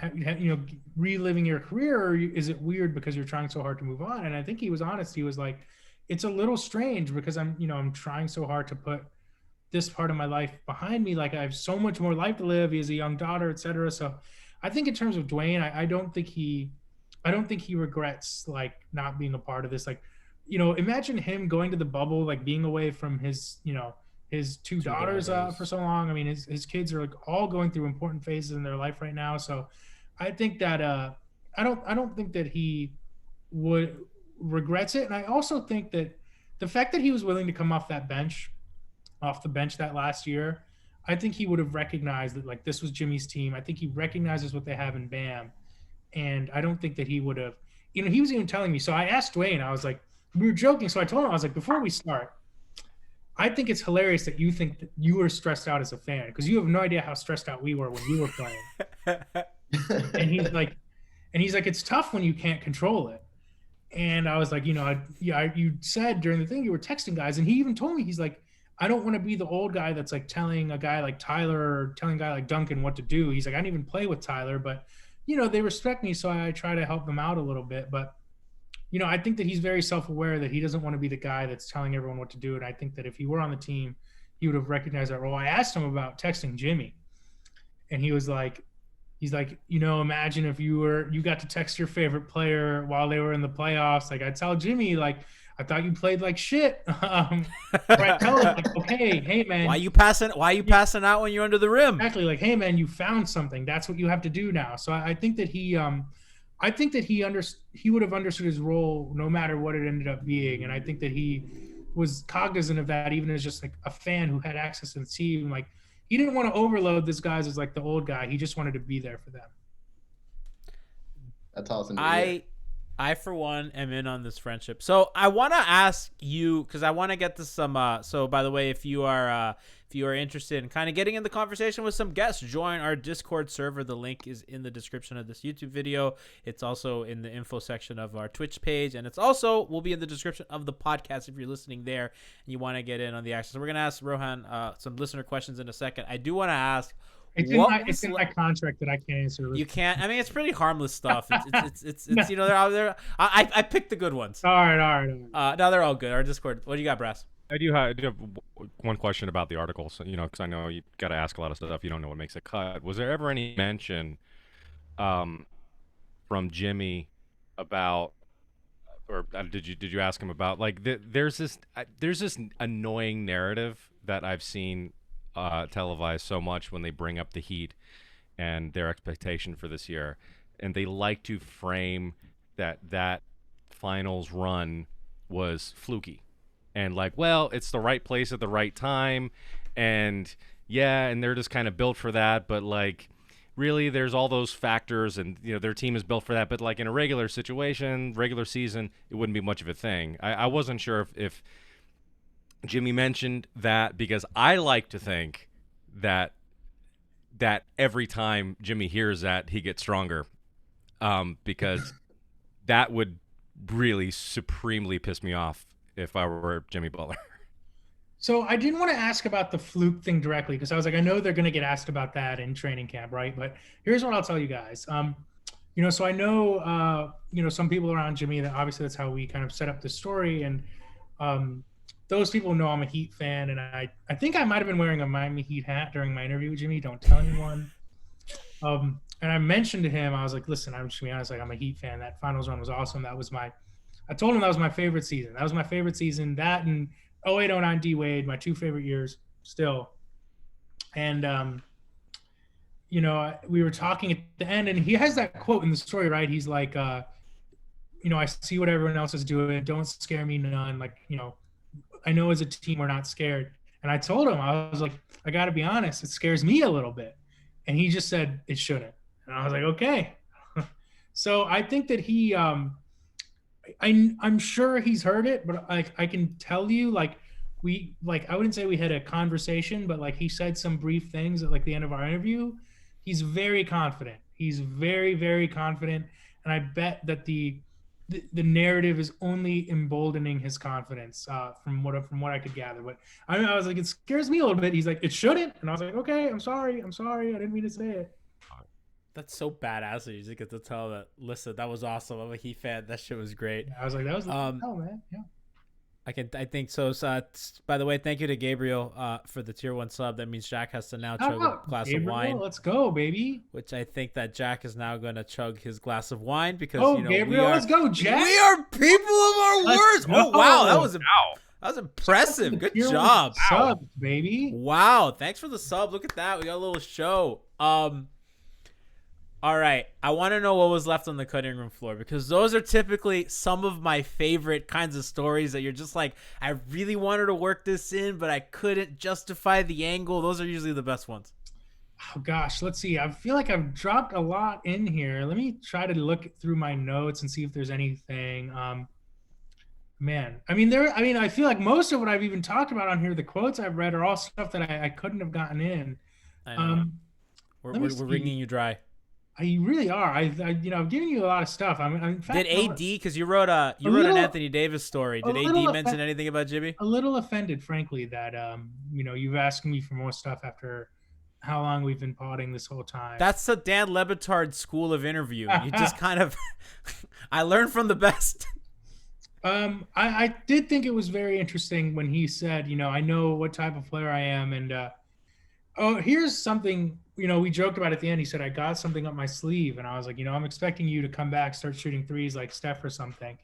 reliving your career, or is it weird because you're trying so hard to move on? And I think he was honest. He was like, it's a little strange because I'm trying so hard to put this part of my life behind me. Like, I have so much more life to live. He has a young daughter, etc. So I think in terms of Dwyane, I don't think he regrets like not being a part of this. Like, you know, imagine him going to the bubble, like being away from his, his two daughters for so long. I mean, his kids are like all going through important phases in their life right now. So I think that I don't think that he would regrets it. And I also think that the fact that he was willing to come off the bench that last year, I think he would have recognized that like this was Jimmy's team. I think he recognizes what they have in Bam. And I don't think that he would have, he was even telling me. So I asked Dwyane, I was like, we were joking. So I told him, I was like, before we start, I think it's hilarious that you think that you were stressed out as a fan because you have no idea how stressed out we were when you were playing. And he's like, it's tough when you can't control it. And I was like, you said during the thing you were texting guys, and he even told me, he's like, I don't want to be the old guy that's like telling a guy like Tyler or telling a guy like Duncan what to do. He's like, I didn't even play with Tyler, but they respect me, so I try to help them out a little bit. But I think that he's very self-aware that he doesn't want to be the guy that's telling everyone what to do. And I think that if he were on the team, he would have recognized that role. I asked him about texting Jimmy, and he's like, imagine if you got to text your favorite player while they were in the playoffs. Like, I'd tell Jimmy, like, I thought you played like shit. Or I tell him, like, okay, hey man, why you passing out when you're under the rim? Exactly, like, hey man, you found something. That's what you have to do now. So I think that he would have understood his role no matter what it ended up being, and I think that he was cognizant of that, even as just like a fan who had access to the team. Like, he didn't want to overload this guys as like the old guy. He just wanted to be there for them. That's awesome. I, for one, am in on this friendship. So I want to ask you, because I want to get to some. So, by the way, if you are interested in kind of getting in the conversation with some guests, join our Discord server. The link is in the description of this YouTube video. It's also in the info section of our Twitch page, and it's also will be in the description of the podcast if you're listening there and you want to get in on the action. So we're gonna ask Rohan some listener questions in a second. I do want to ask. It's in my contract that I can't answer. You can't. I mean, it's pretty harmless stuff. It's you know, they're out there. I picked the good ones. All right. Now they're all good. Our Discord. What do you got, Brass? I do have one question about the article. So, because I know you got to ask a lot of stuff. You don't know what makes a cut. Was there ever any mention from Jimmy about, or did you ask him about, like, there's this annoying narrative that I've seen televised so much when they bring up the Heat and their expectation for this year, and they like to frame that finals run was fluky and like, well, it's the right place at the right time, and and they're just kind of built for that, but like really there's all those factors, and their team is built for that, but like in a regular situation, regular season, it wouldn't be much of a thing. I wasn't sure if Jimmy mentioned that, because I like to think that every time Jimmy hears that, he gets stronger, because that would really supremely piss me off if I were Jimmy Butler. So I didn't want to ask about the fluke thing directly, because I was like, I know they're going to get asked about that in training camp, right? But here's what I'll tell you guys. So I know, some people around Jimmy, that obviously that's how we kind of set up the story, and those people know I'm a Heat fan, and I think I might have been wearing a Miami Heat hat during my interview with Jimmy. Don't tell anyone. And I mentioned to him, I was like, listen, I'm just gonna be honest, like, I'm a Heat fan. That finals run was awesome. I told him that was my favorite season. That was my favorite season. That and 08-09 D Wade, my two favorite years still. And we were talking at the end, and he has that quote in the story, right? He's like, I see what everyone else is doing. Don't scare me none. Like, I know as a team we're not scared. And I told him, I was like, I got to be honest, it scares me a little bit. And he just said it shouldn't. And I was like, okay. So I think that he, I'm sure he's heard it, but I can tell you, I wouldn't say we had a conversation, but like he said some brief things at like the end of our interview. He's very confident. He's very, very confident. And I bet that the narrative is only emboldening his confidence, from what I could gather. But I was like, it scares me a little bit. He's like, it shouldn't. And I was like, okay, I'm sorry. I didn't mean to say it. That's so badass that you just get to tell that, listen, that was awesome. I'm a Heat fan. That shit was great. Yeah, I was like, that was man. Yeah. I think so. By the way, thank you to Gabriel for the tier 1 sub. That means Jack has to now chug a glass of wine. Let's go, baby. Which I think that Jack is now going to chug his glass of wine, because Gabriel, let's go, Jack. We are people of our words. Oh wow, that was impressive. Good job, sub, baby. Wow, thanks for the sub. Look at that. We got a little show. All right, I want to know what was left on the cutting room floor, because those are typically some of my favorite kinds of stories that you're just like, I really wanted to work this in, but I couldn't justify the angle. Those are usually the best ones. Oh, gosh, let's see. I feel like I've dropped a lot in here. Let me try to look through my notes and see if there's anything. I feel like most of what I've even talked about on here, the quotes I've read, are all stuff that I couldn't have gotten in. I know. We're wringing you dry. You really are. I've given you a lot of stuff. In fact, did AD, because you wrote an Anthony Davis story? Did AD mention anything about Jimmy? A little offended, frankly, that you've asked me for more stuff after how long we've been potting this whole time. That's the Dan Le Batard school of interview. You just kind of, I learned from the best. I did think it was very interesting when he said, I know what type of player I am, and here's something. We joked about at the end. He said, I got something up my sleeve. And I was like, I'm expecting you to come back, start shooting threes like Steph or something.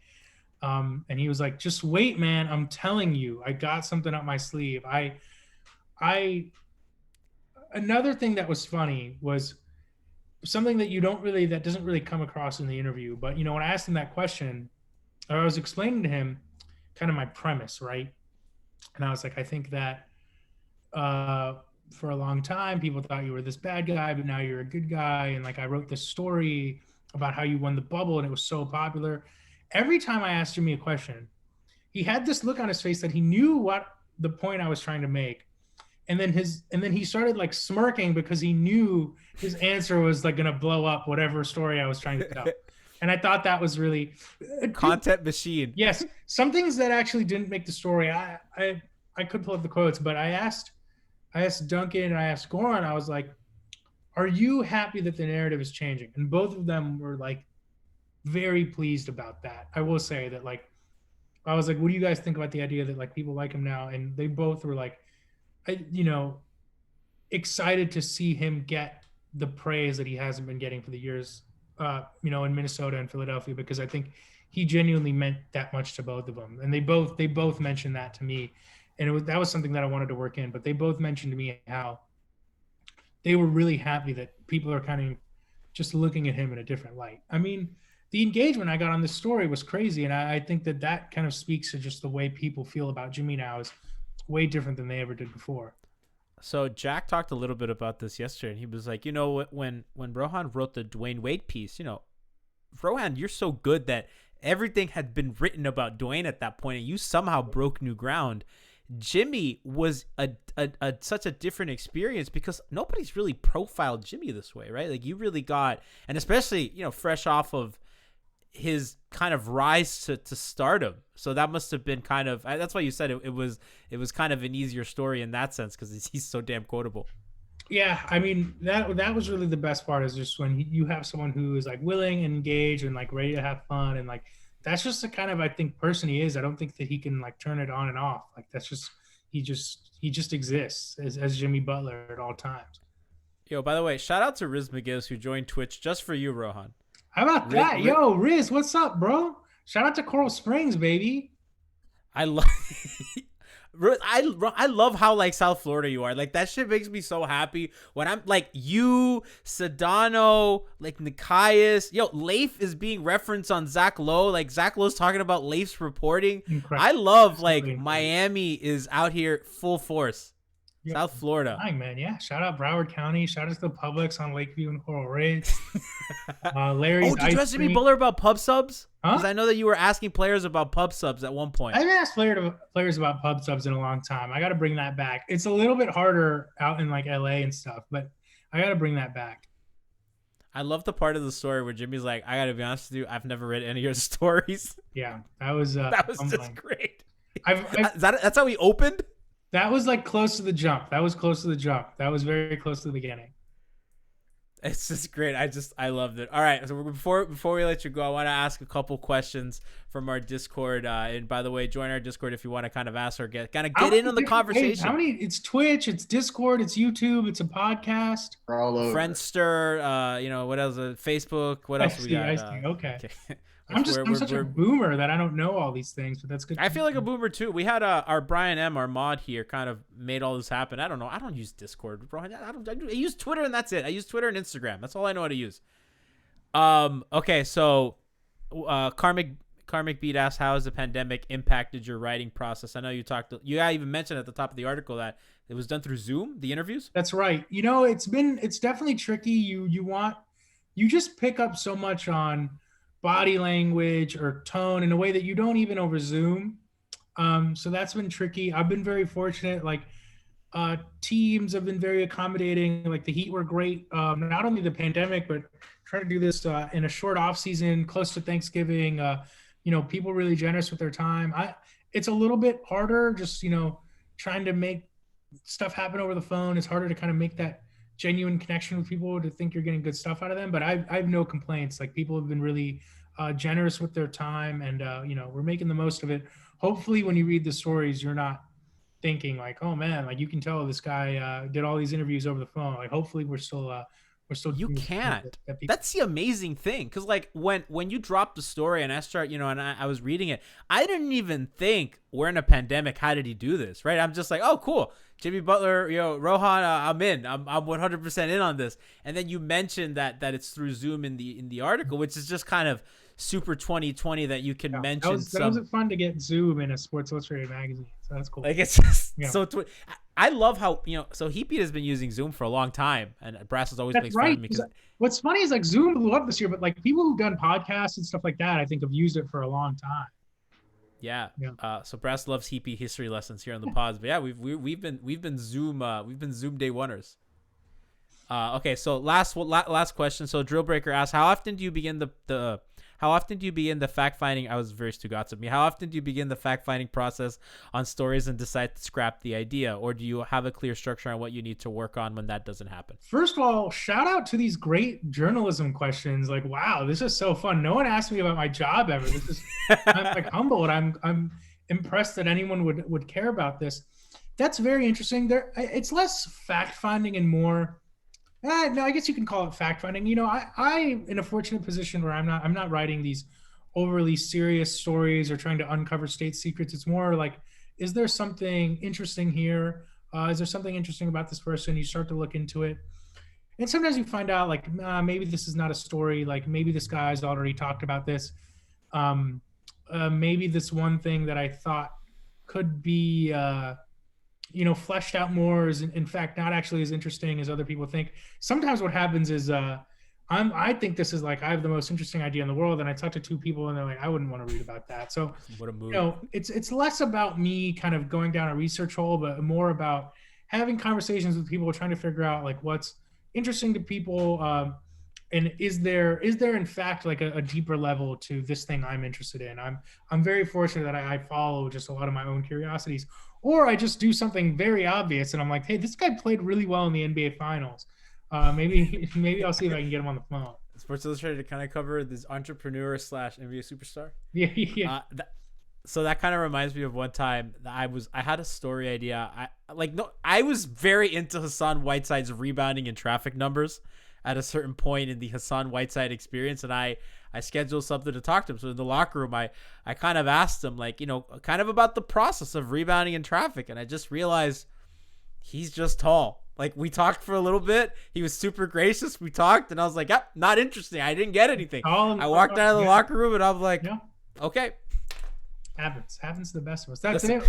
And he was like, just wait, man. I'm telling you, I got something up my sleeve. Another thing that was funny was something that doesn't really come across in the interview. But, when I asked him that question, I was explaining to him kind of my premise, right? And I was like, I think that, for a long time, people thought you were this bad guy, but now you're a good guy. And like, I wrote this story about how you won the bubble and it was so popular. every time I asked Jimmy a question, he had this look on his face that he knew what the point I was trying to make. And then he started like smirking because he knew his answer was like going to blow up whatever story I was trying to tell. And I thought that was really content machine. Yes. Some things that actually didn't make the story. I could pull up the quotes, but I asked Duncan and I asked Goran, I was like, are you happy that the narrative is changing? And both of them were like very pleased about that. I will say that, like, I was like, what do you guys think about the idea that like people like him now? And they both were like, excited to see him get the praise that he hasn't been getting for the years, in Minnesota and Philadelphia, because I think he genuinely meant that much to both of them. And they both mentioned that to me. And that was something that I wanted to work in, but they both mentioned to me how they were really happy that people are kind of just looking at him in a different light. I mean, the engagement I got on this story was crazy. And I think that kind of speaks to just the way people feel about Jimmy now is way different than they ever did before. So Jack talked a little bit about this yesterday, and he was like, when Rohan wrote the Dwyane Wade piece, Rohan, you're so good that everything had been written about Dwyane at that point, and you somehow broke new ground. Jimmy was such a different experience because nobody's really profiled Jimmy this way, right? Like, you really got, and especially, fresh off of his kind of rise to stardom. So that must have been kind of, that's why you said it was kind of an easier story in that sense, because he's so damn quotable. Yeah, I mean, that was really the best part, is just when you have someone who is like willing and engaged and like ready to have fun, and like that's just the kind of, I think, person he is. I don't think that he can like turn it on and off. Like, that's just he just exists as Jimmy Butler at all times. Yo, by the way, shout out to Riz McGillis, who joined Twitch just for you, Rohan. How about that? Yo, Riz, what's up, bro? Shout out to Coral Springs, baby. I love I love how like South Florida you are. Like, that shit makes me so happy when I'm like you, Sedano, like Nikias. Yo, Leif is being referenced on Zach Lowe. Like, Zach Lowe's talking about Leif's reporting. Incredible. I love like Miami is out here full force. Yeah. South Florida. Dang, man. Yeah. Shout out Broward County. Shout out to the Publix on Lakeview and Coral Ridge. Larry's. Did you ask Jimmy Butler about pub subs? Because I know that you were asking players about pub subs at one point. I haven't asked players about pub subs in a long time. I got to bring that back. It's a little bit harder out in like LA and stuff, but I got to bring that back. I love the part of the story where Jimmy's like, I got to be honest with you, I've never read any of your stories. Yeah. That was just great. That's how he opened? That was like close to the jump. That was very close to the beginning. It's just great. I loved it. All right. So before we let you go, I want to ask a couple questions from our Discord. And by the way, join our Discord if you want to kind of ask or get in on the conversation. It's Twitch, it's Discord, it's YouTube, it's a podcast. We're all over. Friendster, what else? Facebook. What else we got? I see. Okay. I'm such a boomer that I don't know all these things, but that's good. I feel like a boomer too. We had our Brian M, our mod here, kind of made all this happen. I don't know. I don't use Discord, bro. I use Twitter, and that's it. I use Twitter and Instagram. That's all I know how to use. Okay, so Karmic Beat asked, how has the pandemic impacted your writing process? I know you even mentioned at the top of the article that it was done through Zoom, the interviews. That's right. It's definitely tricky. You just pick up so much on body language or tone in a way that you don't even over Zoom. So that's been tricky. I've been very fortunate. Like, teams have been very accommodating. Like, the Heat were great. Not only the pandemic, but trying to do this in a short off season, close to Thanksgiving. People really generous with their time. It's a little bit harder just, trying to make stuff happen over the phone. It's harder to kind of make that genuine connection with people to think you're getting good stuff out of them. But I have no complaints. Like, people have been really generous with their time, and we're making the most of it. Hopefully when you read the stories, you're not thinking like, oh man, like, you can tell this guy did all these interviews over the phone. Like, hopefully we're still you can't. That's the amazing thing, because like when you dropped the story and I start, and I was reading it, I didn't even think we're in a pandemic. How did he do this? Right? I'm just like, oh cool, Jimmy Butler, Rohan, I'm in. I'm 100% in on this. And then you mentioned that it's through Zoom in the article, which is just kind of super 2020 that you can mention. That was fun to get Zoom in a Sports Illustrated magazine. So that's cool. Like it's just I love how so Heapy has been using Zoom for a long time, and Brass has always makes fun of me because what's funny is like Zoom blew up this year, but like people who've done podcasts and stuff like that, I think have used it for a long time. Yeah. So Brass loves Heapy history lessons here on the pods, but yeah, we've been Zoom day oneers. Okay, so last question. So Drillbreaker asks, how often do you begin the fact finding? I was very Stugatz of me. How often do you begin the fact finding process on stories and decide to scrap the idea, or do you have a clear structure on what you need to work on when that doesn't happen? First of all, shout out to these great journalism questions. Like, wow, this is so fun. No one asked me about my job ever. This is I'm like humbled. I'm impressed that anyone would care about this. That's very interesting. It's less fact finding and more. No, I guess you can call it fact finding. You know, I'm in a fortunate position where I'm not writing these overly serious stories or trying to uncover state secrets. It's more like, is there something interesting here? Is there something interesting about this person? You start to look into it. And sometimes you find out like, maybe this is not a story. Like maybe this guy's already talked about this. Maybe this one thing that I thought could be, fleshed out more is in fact not actually as interesting as other people think. Sometimes what happens is I think this is like I have the most interesting idea in the world, and I talk to two people and they're like, I wouldn't want to read about that. So what a move. It's less about me kind of going down a research hole, but more about having conversations with people, trying to figure out like what's interesting to people, and is there in fact like a deeper level to this thing I'm interested in. I'm very fortunate that I follow just a lot of my own curiosities. Or I just do something very obvious and I'm like, hey, this guy played really well in the NBA Finals. Maybe I'll see if I can get him on the phone. Sports Illustrated to kind of cover this entrepreneur / NBA superstar. Yeah. So that kind of reminds me of one time that I had a story idea. I was very into Hassan Whiteside's rebounding and traffic numbers at a certain point in the Hassan Whiteside experience, and I scheduled something to talk to him. So in the locker room, I kind of asked him, like, kind of about the process of rebounding in traffic. And I just realized he's just tall. Like, we talked for a little bit. He was super gracious. We talked, and I was like, yep, not interesting. I didn't get anything. I walked out of the locker room, and I was like, okay. Happens to the best of us. That's it.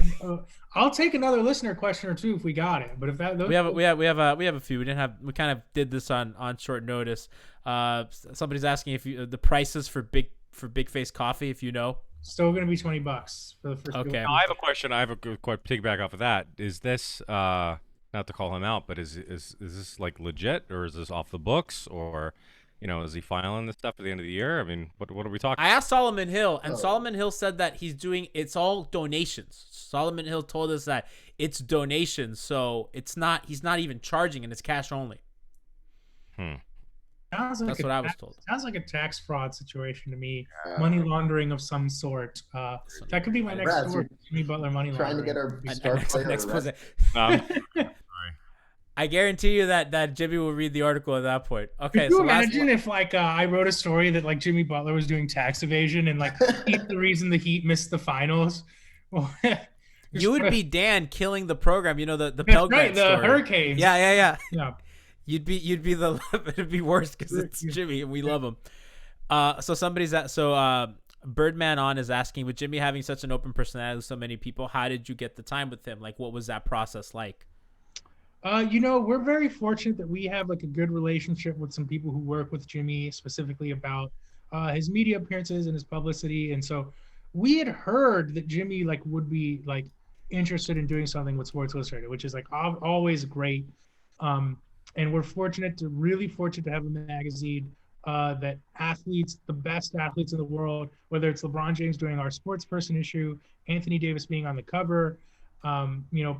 I'll take another listener question or two if we got it. But if that we have a few. We kind of did this on short notice. Somebody's asking if the prices for big face coffee, if you know. Still going to be $20 for the first. Okay. Now, I have a question. I have a good piggyback off of that. Is this not to call him out, but is this like legit, or is this off the books, or? Is he filing this stuff at the end of the year? I mean, what are we talking? I asked Solomon Hill, and Solomon Hill said that it's all donations. Solomon Hill told us that it's donations, so he's not even charging, and it's cash only. That's what I was told. Sounds like a tax fraud situation to me. Money laundering of some sort. That could be my next story. Jimmy Butler money laundering. Trying to get our star player. I guarantee you that Jimmy will read the article at that point. Okay, Could you imagine if like I wrote a story that like Jimmy Butler was doing tax evasion and like he's the reason the Heat missed the finals? You would be Dan killing the program. The Pell Grant story. Hurricanes. Yeah. You'd be it'd be worse because it's Jimmy and we love him. So somebody's Birdman on is asking, with Jimmy having such an open personality with so many people, how did you get the time with him? Like, what was that process like? We're very fortunate that we have like a good relationship with some people who work with Jimmy specifically about his media appearances and his publicity. And so we had heard that Jimmy like would be like interested in doing something with Sports Illustrated, which is like always great. And we're really fortunate to have a magazine that the best athletes in the world, whether it's LeBron James doing our sports person issue, Anthony Davis being on the cover,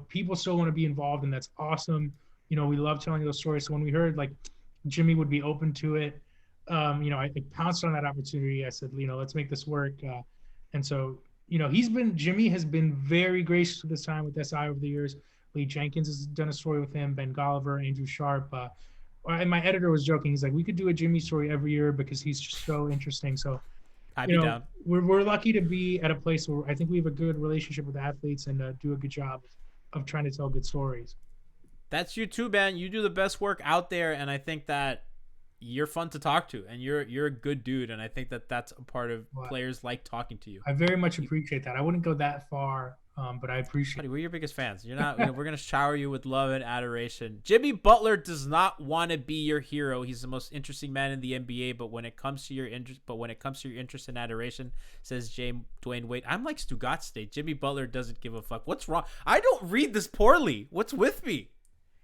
people still want to be involved, and that's awesome. We love telling those stories. So when we heard like Jimmy would be open to it, I pounced on that opportunity. I said, let's make this work. And so, Jimmy has been very gracious with his time with SI over the years. Lee Jenkins has done a story with him, Ben Golliver, Andrew Sharp. And my editor was joking. He's like, we could do a Jimmy story every year because he's just so interesting. So, down. We're lucky to be at a place where I think we have a good relationship with athletes and do a good job of trying to tell good stories. That's you too, man. You do the best work out there, and I think that you're fun to talk to, and you're a good dude, and I think that's a part of players like talking to you. I very much appreciate that. I wouldn't go that far, but I appreciate. Buddy, we're your biggest fans. You're not. We're gonna shower you with love and adoration. Jimmy Butler does not want to be your hero. He's the most interesting man in the NBA, but when it comes to your interest and adoration, says Dwyane Wade. I'm like Stugat State. Jimmy Butler doesn't give a fuck. What's wrong? I don't read this poorly. What's with me?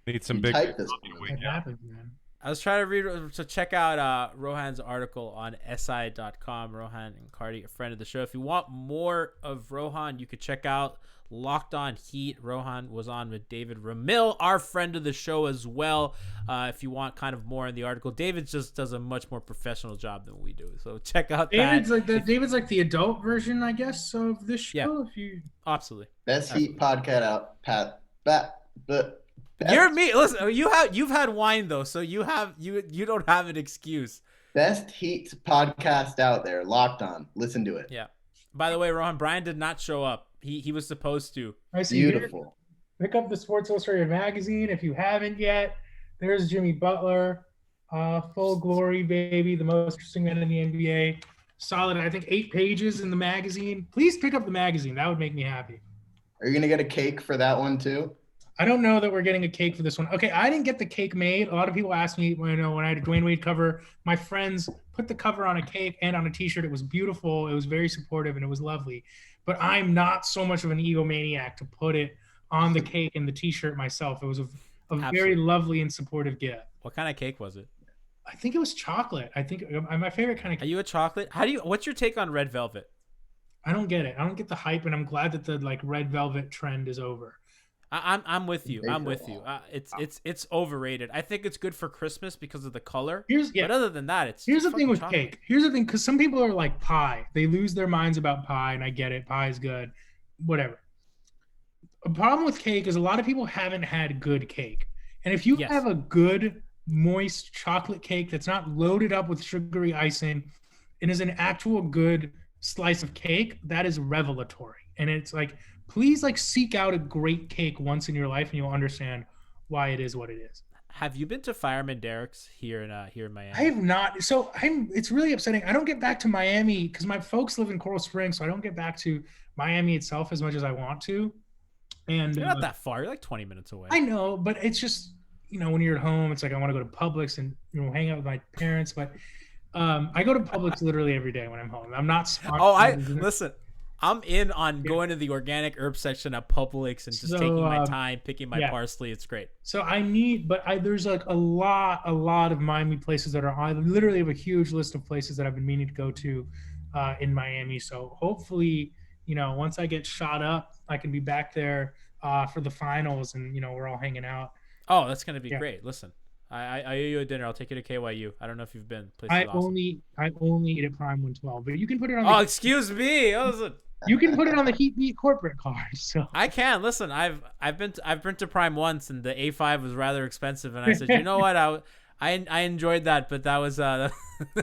Need some big. Type this. It happens, man. I was trying to read, so check out Rohan's article on si.com. Rohan Nadkarni, a friend of the show. If you want more of Rohan, you could check out Locked On Heat. Rohan was on with David Ramil, our friend of the show as well. If you want kind of more in the article, David just does a much more professional job than we do. So check out David's like the adult version, I guess, of this show. Yeah, if you absolutely. Best Heat podcast out, Pat. But. You're me. Listen, you've had wine though, so you don't have an excuse. Best Heat podcast out there, Locked On. Listen to it. Yeah. By the way, Rohan, Brian did not show up. He was supposed to. I see. Beautiful. Pick up the Sports Illustrated magazine if you haven't yet. There's Jimmy Butler, full glory, baby, the most interesting man in the NBA. Solid, I think 8 pages in the magazine. Please pick up the magazine. That would make me happy. Are you gonna get a cake for that one too? I don't know that we're getting a cake for this one. Okay, I didn't get the cake made. A lot of people asked me when I had a Dwyane Wade cover. My friends put the cover on a cake and on a T-shirt. It was beautiful. It was very supportive, and it was lovely. But I'm not so much of an egomaniac to put it on the cake and the T-shirt myself. It was a very lovely and supportive gift. What kind of cake was it? I think it was chocolate. I think my favorite kind of cake. Are you a chocolate? What's your take on red velvet? I don't get it. I don't get the hype, and I'm glad that the red velvet trend is over. I'm with you. I'm with you. It's overrated. I think it's good for Christmas because of the color. But other than that, here's the thing with chocolate. cake. Here's the thing, because some people are like pie. They lose their minds about pie, and I get it. Pie is good, whatever. A problem with cake is a lot of people haven't had good cake, and if you have a good moist chocolate cake that's not loaded up with sugary icing, and is an actual good slice of cake, that is revelatory. And it's like, please seek out a great cake once in your life, and you'll understand why it is what it is. Have you been to Fireman Derek's here in Miami? I have not. So it's really upsetting. I don't get back to Miami because my folks live in Coral Springs, so I don't get back to Miami itself as much as I want to. And you're not that far. You're like 20 minutes away. I know, but it's just, when you're at home, it's like I want to go to Publix and hang out with my parents. But I go to Publix literally every day when I'm home. I'm not smart. Listen. I'm in on going to the organic herb section at Publix and just taking my time, picking my parsley. It's great. So there's a lot of Miami places that I literally have a huge list of places that I've been meaning to go to in Miami. So hopefully, once I get shot up, I can be back there for the finals, and we're all hanging out. Oh, that's gonna be great. Listen, I owe you a dinner. I'll take you to KYU. I don't know if you've been. I only eat at Prime 112, but you can put it on. Oh, excuse me. Listen. You can put it on the Heat Beat corporate card. So I can. Listen, I've been to Prime once, and the A5 was rather expensive, and I said, you know what, I enjoyed that, but that was that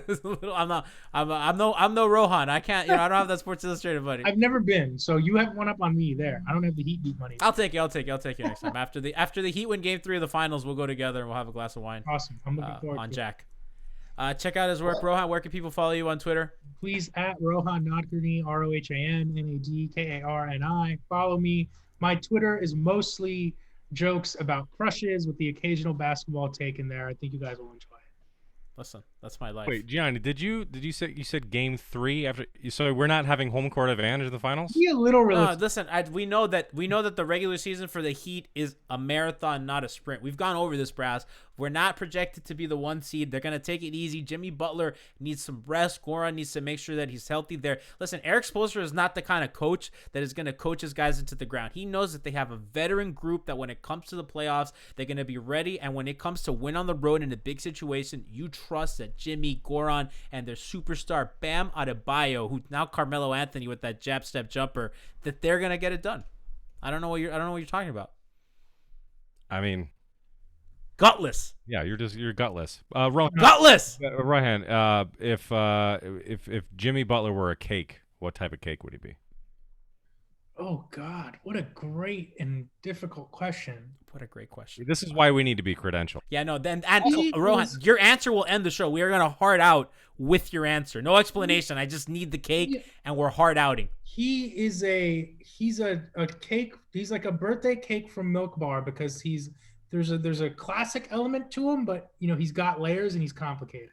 was a little. I'm no Rohan. I can't. I don't have that Sports Illustrated money. I've never been, so you have one up on me there. I don't have the Heat Beat money. I'll take you next time. After the Heat win Game 3 of the finals, we'll go together and we'll have a glass of wine. Awesome. I'm looking forward on to Jack. Check out his work. Rohan, where can people follow you on Twitter? Please at Rohan Nadkarni, RohanNadkarni. Follow me. My Twitter is mostly jokes about crushes with the occasional basketball take in there. I think you guys will enjoy it. Listen, that's my life. Wait, Gianni, did you say you said Game 3 after? So we're not having home court advantage in the finals? Be a little realistic. Listen, we know that the regular season for the Heat is a marathon, not a sprint. We've gone over this, Brass. We're not projected to be the 1 seed. They're gonna take it easy. Jimmy Butler needs some rest. Goran needs to make sure that he's healthy there. Listen, Eric Spoelstra is not the kind of coach that is gonna coach his guys into the ground. He knows that they have a veteran group that when it comes to the playoffs, they're gonna be ready. And when it comes to win on the road in a big situation, you trust that Jimmy, Goran, and their superstar Bam Adebayo, who now Carmelo Anthony with that jab step jumper, that they're gonna get it done. I don't know what you're talking about. I mean, gutless. Yeah, you're gutless. Rohan, gutless. Rohan, if Jimmy Butler were a cake, what type of cake would he be? Oh God, what a great and difficult question. What a great question. This is why we need to be credentialed. Yeah, no, He Rohan, was- your answer will end the show. We are going to hard out with your answer. No explanation. I just need the cake, and we're hard outing. He's a cake. He's like a birthday cake from Milk Bar because there's a classic element to him, but he's got layers and he's complicated.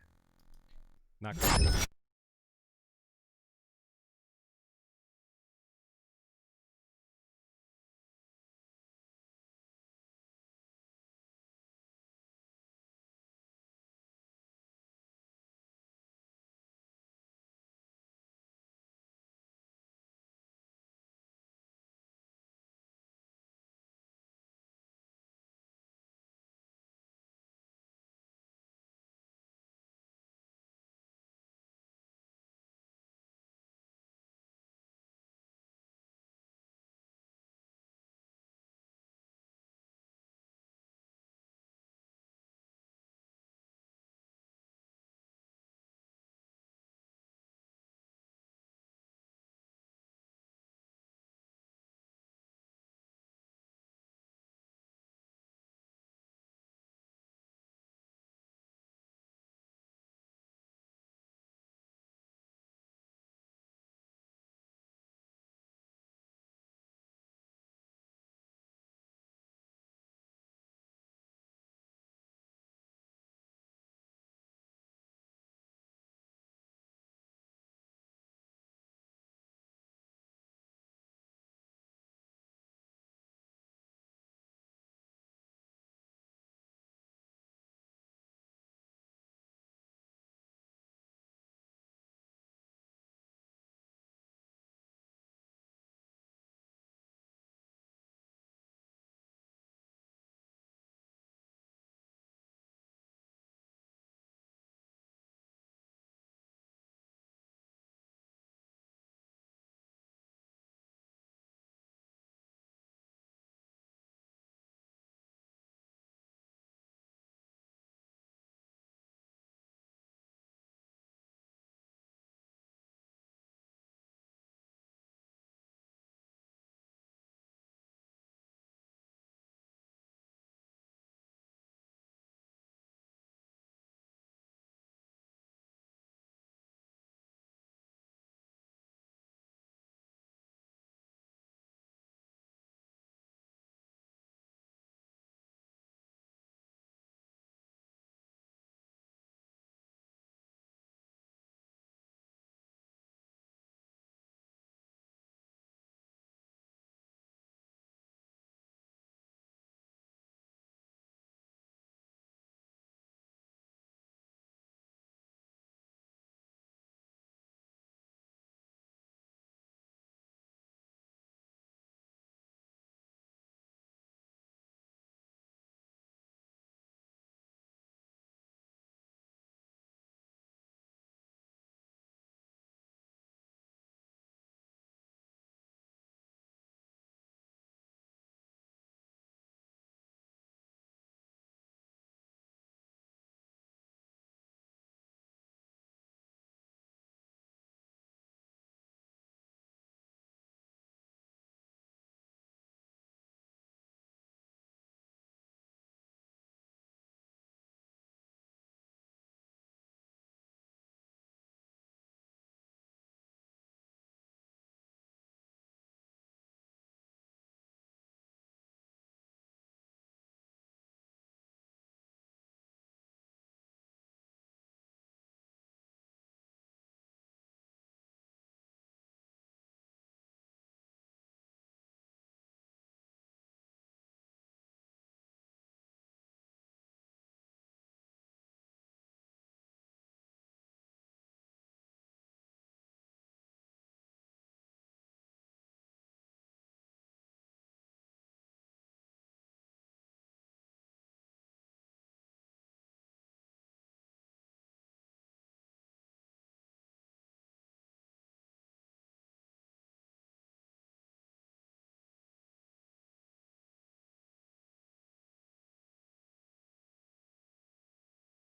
Not